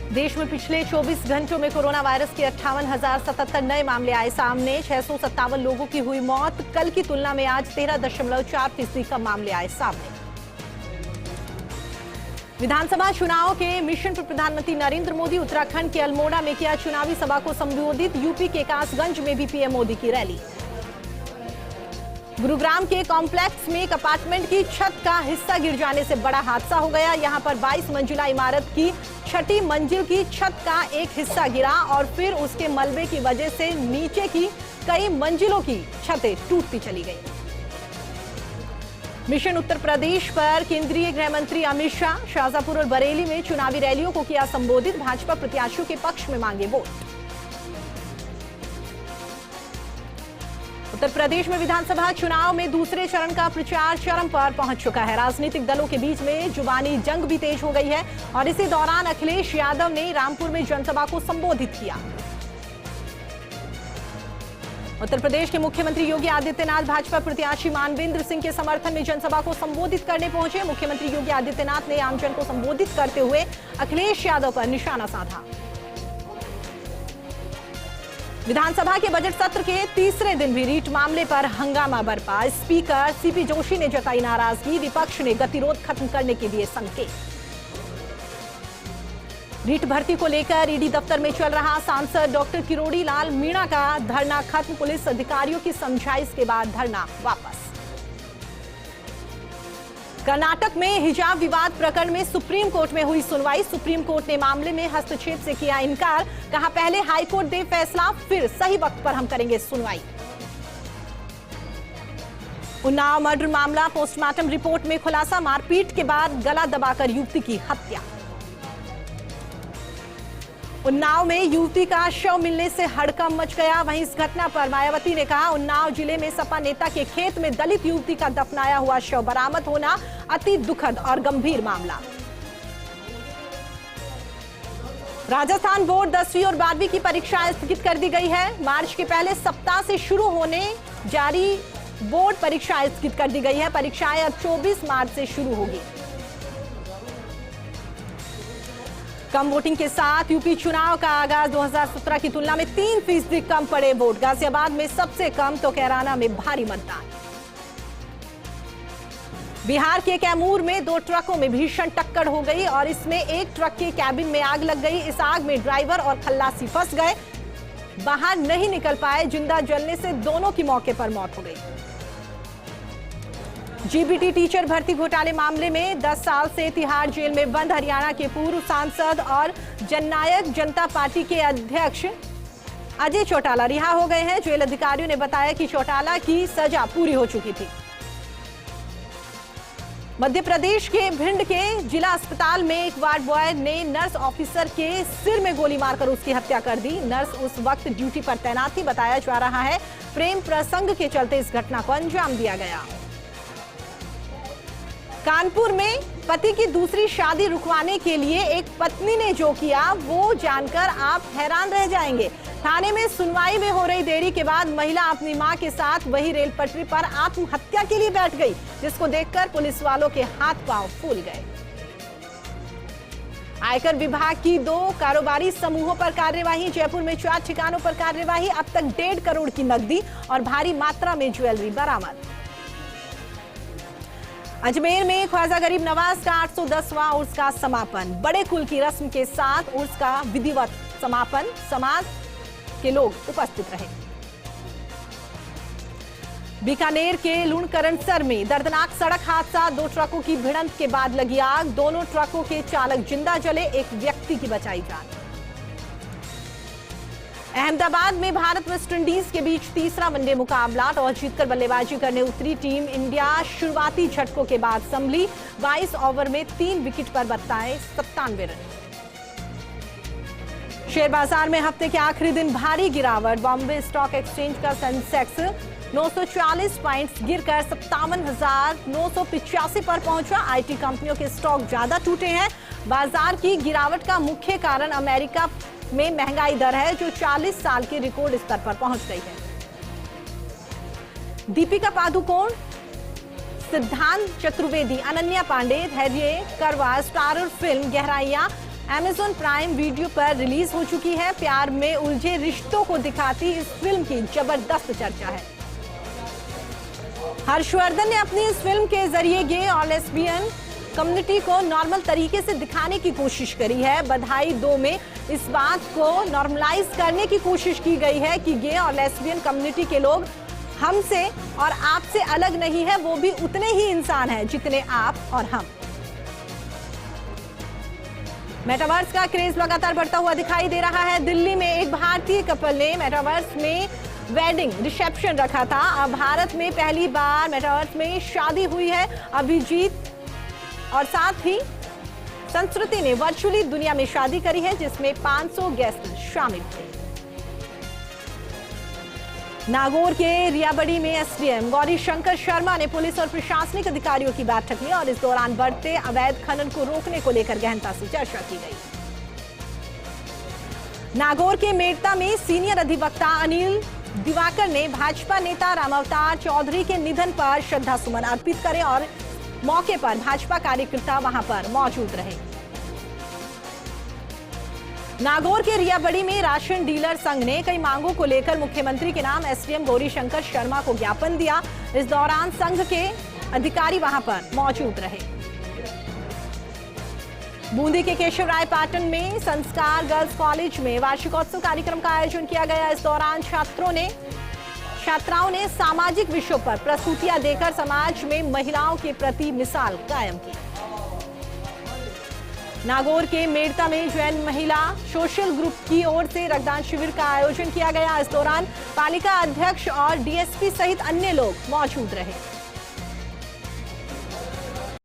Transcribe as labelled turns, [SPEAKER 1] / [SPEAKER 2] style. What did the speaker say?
[SPEAKER 1] देश में पिछले 24 घंटों में कोरोना वायरस के 58,077 नए मामले आए सामने। 657 लोगों की हुई मौत। कल की तुलना में आज 13.4% कम मामले आए सामने। विधानसभा चुनाव के मिशन पर प्रधानमंत्री नरेंद्र मोदी उत्तराखंड के अल्मोड़ा में किया चुनावी सभा को संबोधित। यूपी के कासगंज में भी पीएम मोदी की रैली। गुरुग्राम के कॉम्प्लेक्स में एक अपार्टमेंट की छत का हिस्सा गिर जाने से बड़ा हादसा हो गया। यहां पर 22 मंजिला इमारत की 6ठी मंजिल की छत का एक हिस्सा गिरा और फिर उसके मलबे की वजह से नीचे की कई मंजिलों की छतें टूटती चली गई। मिशन उत्तर प्रदेश पर केंद्रीय गृह मंत्री अमित शाह शाहजहांपुर और बरेली में चुनावी रैलियों को किया संबोधित। भाजपा प्रत्याशियों के पक्ष में मांगे वोट। उत्तर प्रदेश में विधानसभा चुनाव में दूसरे चरण का प्रचार चरम पर पहुंच चुका है। राजनीतिक दलों के बीच में जुबानी जंग भी तेज हो गई है और इसी दौरान अखिलेश यादव ने रामपुर में जनसभा को संबोधित किया। उत्तर प्रदेश के मुख्यमंत्री योगी आदित्यनाथ भाजपा प्रत्याशी मानवेंद्र सिंह के समर्थन में जनसभा को संबोधित करने पहुंचे। मुख्यमंत्री योगी आदित्यनाथ ने आमजन को संबोधित करते हुए अखिलेश यादव पर निशाना साधा। विधानसभा के बजट सत्र के तीसरे दिन भी रीट मामले पर हंगामा बरपा। स्पीकर सीपी जोशी ने जताई नाराजगी। विपक्ष ने गतिरोध खत्म करने के दिए संकेत। रीट भर्ती को लेकर ईडी दफ्तर में चल रहा सांसद डॉक्टर किरोड़ी लाल मीणा का धरना खत्म। पुलिस अधिकारियों की समझाइश के बाद धरना वापस। कर्नाटक में हिजाब विवाद प्रकरण में सुप्रीम कोर्ट में हुई सुनवाई। सुप्रीम कोर्ट ने मामले में हस्तक्षेप से किया इनकार। कहा पहले हाईकोर्ट दे फैसला, फिर सही वक्त पर हम करेंगे सुनवाई। उन्नाव मर्डर मामला पोस्टमार्टम रिपोर्ट में खुलासा। मारपीट के बाद गला दबाकर युवती की हत्या। उन्नाव में युवती का शव मिलने से हड़कंप मच गया। वहीं इस घटना पर मायावती ने कहा उन्नाव जिले में सपा नेता के खेत में दलित युवती का दफनाया हुआ शव बरामद होना अति दुखद और गंभीर मामला। राजस्थान बोर्ड 10वीं और 12वीं की परीक्षाएं स्थगित कर दी गई है। मार्च के पहले सप्ताह से शुरू होने जारी बोर्ड परीक्षाएं स्थगित कर दी गई है। परीक्षाएं अब 24 मार्च से शुरू होगी। कम वोटिंग के साथ यूपी चुनाव का आगाज। 2017 की तुलना में 3% कम पड़े वोट। गाजियाबाद में सबसे कम तो कैराना में भारी मतदान। बिहार के कैमूर में 2 ट्रकों में भीषण टक्कर हो गई और इसमें एक ट्रक के कैबिन में आग लग गई। इस आग में ड्राइवर और खल्लासी फंस गए, बाहर नहीं निकल पाए। जिंदा जलने से दोनों की मौके पर मौत हो गई। जीबीटी टीचर भर्ती घोटाले मामले में 10 साल से तिहाड़ जेल में बंद हरियाणा के पूर्व सांसद और जननायक जनता पार्टी के अध्यक्ष अजय चौटाला रिहा हो गए हैं। जेल अधिकारियों ने बताया कि चौटाला की सजा पूरी हो चुकी थी। मध्य प्रदेश के भिंड के जिला अस्पताल में एक वार्ड बॉय ने नर्स ऑफिसर के सिर में गोली मारकर उसकी हत्या कर दी। नर्स उस वक्त ड्यूटी पर तैनात थी। बताया जा रहा है प्रेम प्रसंग के चलते इस घटना को अंजाम दिया गया। कानपुर में पति की दूसरी शादी रुकवाने के लिए एक पत्नी ने जो किया वो जानकर आप हैरान रह जाएंगे। थाने में सुनवाई में हो रही देरी के बाद महिला अपनी मां के साथ वही रेल पटरी पर आत्महत्या के लिए बैठ गई, जिसको देखकर पुलिस वालों के हाथ पांव फूल गए। आयकर विभाग की 2 कारोबारी समूहों पर कार्यवाही। जयपुर में 4 ठिकानों पर कार्यवाही। अब तक 1.5 करोड़ की नकदी और भारी मात्रा में ज्वेलरी बरामद। अजमेर में ख्वाजा गरीब नवाज का 810वां उर्स का समापन। बड़े कुल की रस्म के साथ उर्स का विधिवत समापन। समाज के लोग उपस्थित रहे। बीकानेर के लुणकरणसर में दर्दनाक सड़क हादसा। 2 ट्रकों की भिड़ंत के बाद लगी आग। दोनों ट्रकों के चालक जिंदा जले, एक व्यक्ति की बचाई जान। अहमदाबाद में भारत वेस्टइंडीज के बीच तीसरा वनडे मुकाबला। टॉस जीतकर बल्लेबाजी करने उतरी टीम इंडिया शुरुआती झटकों के बाद संभली। 22 ओवर में 3 विकेट पर बरताए 97 रन। शेयर बाजार में हफ्ते के आखिरी दिन भारी गिरावट। बॉम्बे स्टॉक एक्सचेंज का सेंसेक्स 940 पॉइंट्स गिरकर 57,985 पर पहुंचा। आईटी कंपनियों के स्टॉक ज्यादा टूटे हैं। बाजार की गिरावट का मुख्य कारण अमेरिका में महंगाई दर है जो 40 साल के रिकॉर्ड स्तर पर पहुंच गई है। दीपिका पादुकोण, सिद्धांत Chaturvedi, Ananya Pandey, Dhairya Karwa starrer film Gehraiyaan Amazon prime video पर रिलीज हो चुकी है। प्यार में उलझे रिश्तों को दिखाती इस फिल्म की जबरदस्त चर्चा है। हर्षवर्धन ने अपनी इस फिल्म के जरिए गे और लेस्बियन कम्युनिटी को नॉर्मल तरीके से दिखाने की कोशिश करी है। बधाई 2 में इस बात को नॉर्मलाइज करने की कोशिश की गई है कि गे और लेस्बियन कम्युनिटी के लोग हमसे और आपसे अलग नहीं है, वो भी उतने ही इंसान हैं जितने आप और हम। मेटावर्स का क्रेज लगातार बढ़ता हुआ दिखाई दे रहा है। दिल्ली में एक भारतीय कपल ने मेटावर्स में वेडिंग रिसेप्शन रखा था। अब भारत में पहली बार मेटावर्स में शादी हुई है। अभिजीत और साथ ही संस्कृति ने वर्चुअली दुनिया में शादी करी है, जिसमें 500 गेस्ट शामिल थे। नागौर के रियाबड़ी में एसडीएम गौरीशंकर शर्मा ने पुलिस और प्रशासनिक अधिकारियों की बैठक ली और इस दौरान बढ़ते अवैध खनन को रोकने को लेकर गहनता से चर्चा की गई। नागौर के मेड़ता में सीनियर अधिवक्ता अनिल दिवाकर ने भाजपा नेता रामावतार चौधरी के निधन पर श्रद्धा सुमन अर्पित करे और मौके पर भाजपा कार्यकर्ता वहां पर मौजूद रहे। नागौर के रियाबड़ी में राशन डीलर संघ ने कई मांगों को लेकर मुख्यमंत्री के नाम एसडीएम गौरीशंकर शर्मा को ज्ञापन दिया। इस दौरान संघ के अधिकारी वहां पर मौजूद रहे। बूंदी के केशवराय पाटन में संस्कार गर्ल्स कॉलेज में वार्षिकोत्सव कार्यक्रम का आयोजन किया गया। इस दौरान छात्राओं ने सामाजिक विषयों पर प्रस्तुतियां देकर समाज में महिलाओं के प्रति मिसाल कायम की। नागौर के मेड़ता में जैन महिला सोशल ग्रुप की ओर से रक्तदान शिविर का आयोजन किया गया। इस दौरान पालिका अध्यक्ष और डीएसपी सहित अन्य लोग मौजूद रहे।